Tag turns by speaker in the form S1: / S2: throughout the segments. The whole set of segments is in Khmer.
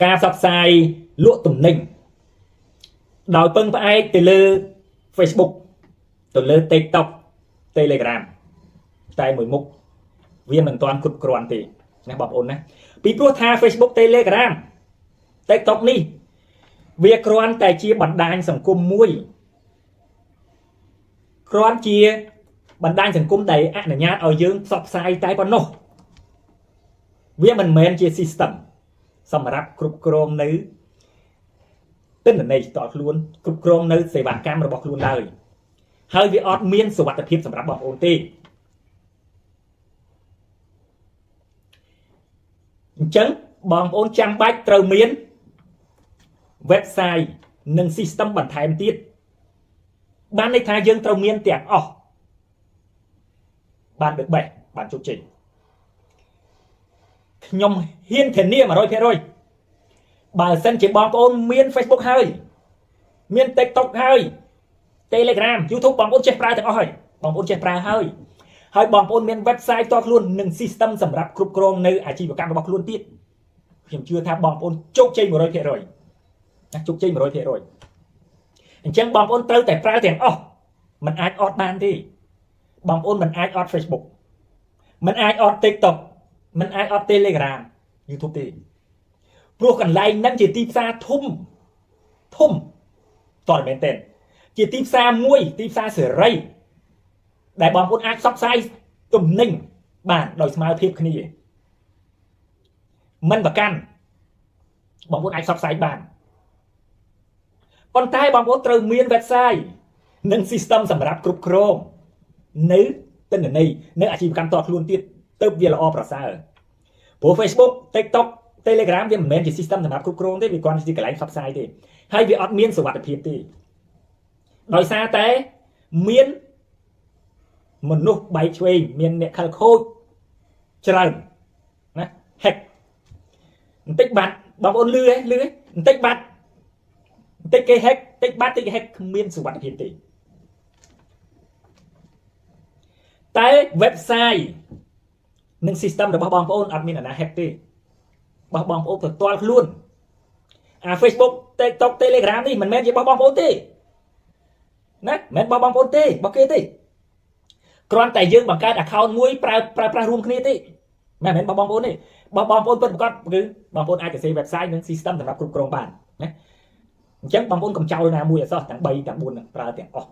S1: ការផ្សព្វផ្សាយលក់ទំនិញដោយពឹងផ្អែកទៅលើ Facebook ទៅលើ TikTok Telegram តែមួយមុខវាមិនទាន់គ្រប់គ្រាន់ទេណាបងប្អូនណាពីព្រោះថា Facebook Telegram TikTok នេះវាគ្រាន់តែជាបណ្ដាញសង្គមមួយគ្រាន់ជាបណ្ដាញសង្គមដែលអនុញ្ញាតឲ្យយើងផ្សព្វផ្សាយតែប៉ុណ្ណោះវាមិនមែនជា system សម្រាប់គ្រប់គ្រងនៅទិន្នន័យតខ្លួនគ្រប់គ្រងនៅសេវាកម្មរបស់ខ្លួនឡើយហើយវាអត់មានសុវត្ថិភាពសម្រាប់បងប្អូនទេអញ្ចឹងបងប្អូនចាំបាច់ត្រូវមាន website និង system បន្ថែមទៀតបានន័យថាយើងត្រូវមានទាំងអស់បានដឹកបេះបានជោគជ័យខ្ញុំហ៊ានធានា 100% បើសិនជាបងប្អូនមាន Facebook ហើយមាន TikTok ហើយ Telegram YouTube បងប្អូនចេះប្រើទាំងអស់ហើយបងប្អូនចេះប្រើហើយបងប្អូនមាន website តខ្លួននិង system សម្រាប់គ្រប់គ្រងនៅអាជីវកម្មរបស់ខ្លួនទៀតខ្ញុំជឿថាបងប្អូនជោគជ័យ 100% ណាជោគជ័យ 100% អញ្ចឹងបងប្អូនត្រូវតែប្រើទាំងអស់មិនអាចអត់បានទេបងប្អូនមិនអាចអត់ Facebook មិនអាចអត់ TikTok មិនអាចអត់ Telegram YouTube ទេព្រោះកន្លែងហ្នឹងជាទីផ្សារធំតើមែនទេជាទីផ្សារមួយទីផ្សារសេរីដែលបងប្អូនអាចផ្សព្វផ្សាយទំនិញបានដោយស្មើភាពគ្នាមិនប្រកាន់បងប្អូនអាចផ្សព្វផ្សាយបានប៉ុន្តែបងប្អូនត្រូវមាន website និង system សម្រាប់គ្រប់គ្រងនៅទិន្នន័យនៅអាជីវកម្មតខ្លួនទៀតទៅវាល្អប្រសើរព្រោះ Facebook TikTok Telegram វាមិនមែនជា system សម្រាប់គ្រប់គ្រងទេវាគ្រាន់តែជាកន្លែងផ្សព្វផ្សាយទេហើយវាអត់មានសុវត្ថិភាពទេដោយសារតែមានមនុស្សបែកឆ្វេងមានអ្នកខិលខូចច្រើនណា hack បន្តិចបាត់បងប្អូនលឺបន្តិចបាត់បន្តិចគេ hack បន្តិចបាត់បន្តិចគេ hack គ្មានសុវត្ថិភាពទេតែ website និង system របស់បងប្អូនអត់មានអាណា hack ទេបងប្អូនផ្ទាល់ខ្លួនអា Facebook TikTok Telegram នេះមិនមែនជារបស់បងប្អូនទេណាមិនមែនរបស់បងប្អូនទេរបស់គេទេគ្រាន់តែយើងបង្កើត account មួយប្រើប្រាស់រួមគ្នាទេមិនមែនរបស់បងប្អូនទេបងប្អូនពិតប្រាកដគឺបងប្អូនអាចទៅសេ website និង system សម្រាប់គ្រប់គ្រងបានណាអញ្ចឹងបងប្អូនកុំចោលណាមួយអសោះទាំង3ទាំង4នឹងប្រើទាំងអស់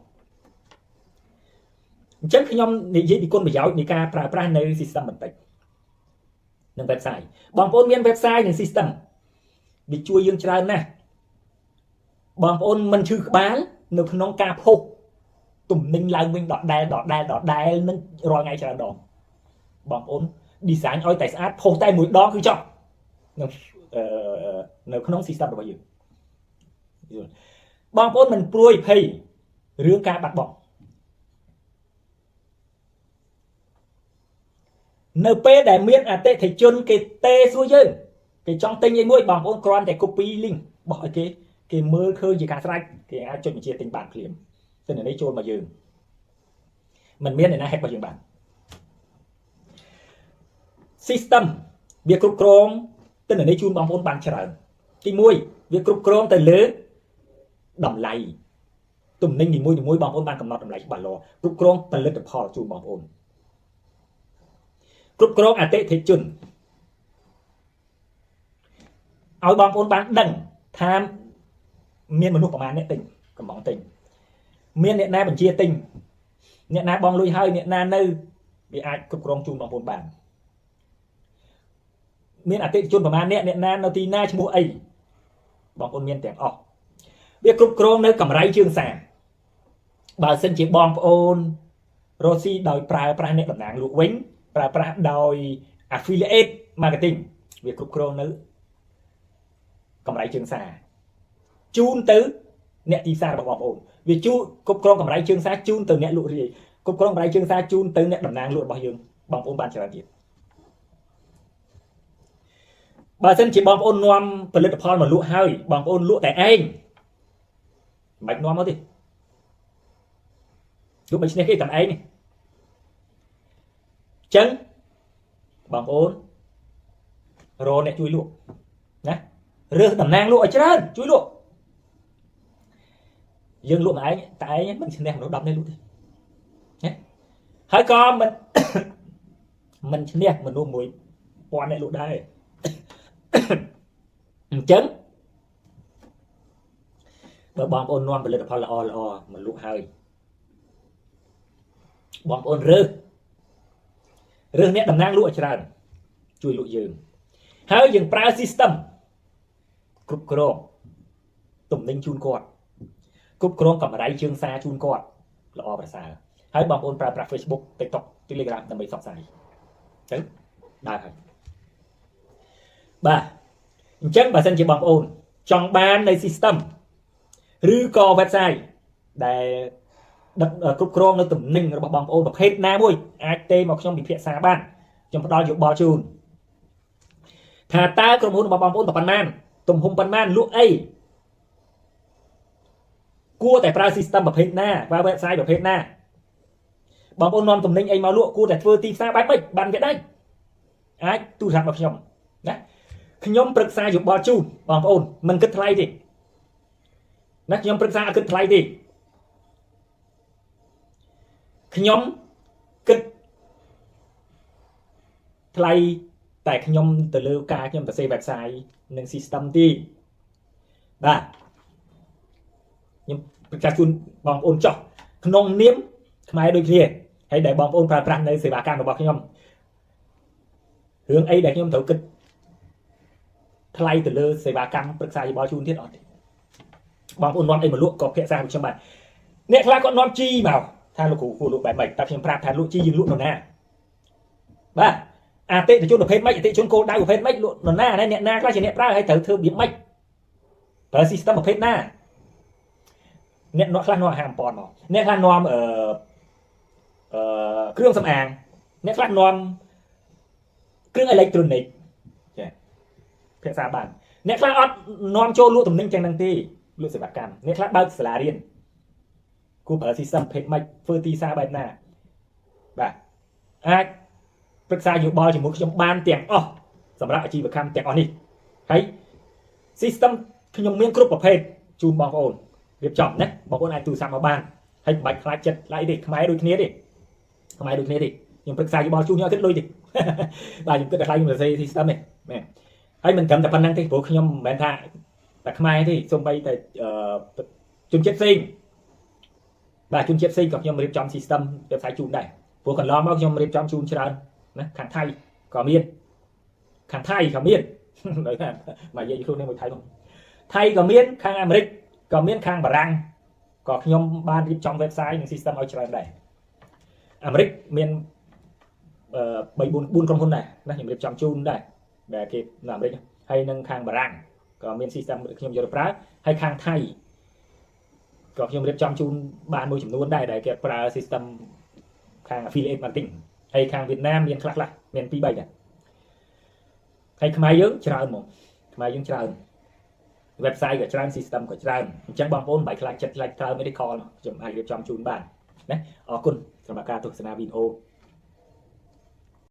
S1: អញ្ចឹងខ្ញុំនិយាយពីគុណប្រយោជន៍នៃការប្រើប្រាស់នៅ system បន្តិចនិង website បងប្អូនមាន website និង system វាជួយយើងច្រើនណាស់បងប្អូនមិនឈឺក្បាលនៅក្នុងការផុសទំនិញឡើងវិញដដែលនឹងរាល់ថ្ងៃច្រើនដងបងប្អូន design ឲ្យតែស្អាតផុសតែមួយដងគឺចប់នៅក្នុង system របស់យើងបងប្អូនមិនព្រួយភ័យរឿងការបាត់បង់នៅពេលដែលមានអតិថិជនគេទេសួរយើងគេចង់ទិញអីមួយបងប្អូនគ្រាន់តែ copy link បោះឲ្យគេមើលឃើញជាការស្រេចគេអាចចុចបញ្ជាទិញបានភ្លាមទិន្នន័យចូលមកយើងមិនមានអ្នកណា hack របស់យើងបាន system វាគ្រប់គ្រងទិន្នន័យជូនបងប្អូនបានច្រើនទី1វាគ្រប់គ្រងទៅលើតម្លៃទំនិញនីមួយៗបងប្អូនបានកំណត់តម្លៃច្បាស់លាស់គ្រប់គ្រងផលិតផលជូនបងប្អូនគ្រប់គ្រងអតិថិជនឲ្យបងប្អូនបានដឹងថាមានមនុស្សប្រមាណអ្នកទិញកំងទិញមានអ្នកណាបញ្ជាទិញអ្នកណាបងលុយហើយអ្នកណានៅវាអាចគ្រប់គ្រងជូនបងប្អូនបានមានអតិថិជនប្រមាណអ្នកណានៅទីណាឈ្មោះអីបងប្អូនមានទាំងអស់វាគ្រប់គ្រងនៅកម្រៃជើងសារបើសិនជាបងប្អូនរកស៊ីដោយប្រើប្រាស់អ្នកតំណាងលក់វិញប្រើប្រាស់ដោយ affiliate marketing វាគ្រប់គ្រងនៅកម្រៃជើងសារជូនទៅអ្នកទីផ្សាររបស់បងប្អូនវាជួគ្រប់គ្រងកម្រៃជើងសារជូនទៅអ្នកលក់រាយគ្រប់គ្រងកម្រៃជើងសារជូនទៅអ្នកតំណាងលក់របស់យើងបងប្អូនបានច្រើនទៀតបើសិនជាបងប្អូននាំផលិតផលមកលក់ហើយបងប្អូនលក់តែឯងមិនបាច់នាំមកទេលក់មិនឈ្នះគេតែឯងនេះចឹងបងប្អូនរកអ្នកជួយលក់ណា rơ tầm nang lụa chứ chui lụa dương lụa mà ấy tại ấy mình xin đem nó đâm lên luôn nhé hai con mình xin đem mình nuôi mùi quan này lụa đây chấn bởi bom ôn non bởi là o mà lụa hơi bom ôn rơ nét tầm nang lụa chứ chui lụa dương hơi dừng pra system cục chrome tụm ninh chun quạt cục chrome cầm đáy chương xa chun quạt là o và xa hãy bấm ôn pra Facebook TikTok Telegram tầm bấy sọc xài đấy đa thôi ba chắc bà xin chỉ bấm ôn trong banใน system หรือก็ website ដែលគ្រប់គ្រងនៅទំនិញរបស់បងប្អូនប្រភេទណាមួយអាចទេមកខ្ញុំពិភាក្សាបានខ្ញុំផ្ដល់យោបល់ជូនថាតើក្រុមហ៊ុនរបស់បងប្អូនប៉ុន្មានទំហំប៉ុន្មានលក់អីគួរតែប្រើ system ប្រភេទណាប្រើ website ប្រភេទណាបងប្អូននាំទំនិញអីមកលក់គួរតែធ្វើទីផ្សារបែបម៉េចបានវាដែរអាចទូរស័ព្ទរបស់ខ្ញុំណាខ្ញុំប្រឹក្សាយោបល់ជូនបងប្អូនមិនគិតថ្លៃទេណាខ្ញុំប្រឹក្សាអត់គិតថ្លៃទេខ្ញុំគិតថ្លៃតែខ្ញុំទៅលើការខ្ញុំទៅសេ website និង system ទីបាទខ្ញុំប្រកាសជូនបងប្អូនចោះក្នុងនាមខ្មែរដូចគ្នាហើយដែលបងប្អូនប្រើប្រាស់នៅសេវាកម្មរបស់ខ្ញុំរឿងអីដែលខ្ញុំត្រូវគិតថ្លៃទៅលើសេវាកម្មប្រឹក្សាយោបល់ជូនទៀតអត់ទេបងប្អូននាំអីមកលក់ក៏ភាសាខ្ញុំបាទអ្នកខ្លះគាត់នាំជីមកថាលោកគ្រូគួរលក់បែបម៉េចតែខ្ញុំប្រាប់ថាលក់ជីយើងលក់នរណាបាទអតិថិជនប្រភេទម៉េចអតិថិជនគោលដៅប្រភេទម៉េចលក់នរណាអ្នកណាខ្លះជាអ្នកប្រើហើយត្រូវធ្វើរបៀបម៉េចប្រើ system ប្រភេទណាអ្នកខ្លះនាំអាហារអំពន់មកអ្នកខ្លះនាំគ្រឿងសម្អាងអ្នកខ្លះនាំគ្រឿងអេឡិចត្រូនិកចាភាសាបានអ្នកខ្លះអត់នាំចូលលក់ទំនិញចឹងហ្នឹងទេលក់សេវាកម្មអ្នកខ្លះបើកសាលារៀនគូប្រើ system ប្រភេទម៉េចធ្វើទីផ្សារបែបណាបាទអាចប្រឹក្សាយោបល់ជាមួយខ្ញុំបានទាំងអស់សម្រាប់អាជីវកម្មទាំងអស់នេះហើយ system ខ្ញុំមានគ្រប់ប្រភេទជូនបងប្អូនរៀបចំណាបងប្អូនអាចទូរស័ព្ទមកបានហើយមិនបាច់ខ្លាចចិត្តឡើយទេខ្មែរដូចគ្នាទេខ្ញុំប្រឹក្សាយោបល់ជូនខ្ញុំអត់គិតលុយទេបាទខ្ញុំគិតតែខ្លាចខ្ញុំសរសេរ system ទេមែនហើយមិនត្រឹមតែប៉ុណ្្នឹងទេព្រោះខ្ញុំមិនមែនថាតែខ្មែរទេសូម្បីតែជនជាតិផ្សេងបាទជនជាតិផ្សេងក៏ខ្ញុំរៀបចំ system website ជូនដែរព្រោះកន្លងមកខ្ញុំរៀបចំជូនច្រើនណាខាងថៃក៏មានខាងថៃក៏មានដោយថាមកនិយាយខ្លួននេះមួយថៃផងថៃក៏មានខាងអាមេរិកក៏មានខាងបារាំងក៏ខ្ញុំបានរៀបចំ website និង system ឲ្យច្រើនដែរអាមេរិកមាន3 4ក្រុមហ៊ុនដែរណាខ្ញុំរៀបចំជូនដែរដែលគេនៅអាមេរិកហើយនិងខាងបារាំងក៏មាន system ខ្ញុំយកទៅប្រើហើយខាងថៃក៏ខ្ញុំរៀបចំជូនបានមួយចំនួនដែរដែលគេប្រើ system ខាង affiliate marketing ហើយខាងវៀតណាមមានខ្លះមាន2 3ដែរហើយខ្មែរយើងច្រើនហ្មងខ្មែរយើងច្រើន website ក៏ច្រើន system ក៏ច្រើនអញ្ចឹងបងប្អូនមិនបាច់ខ្លាចចិត្តខ្លាចក្រោយ medical ខ្ញុំអាចរៀបចំជូនបានណាអរគុណសម្រាប់ការទស្សនាវីដេអូ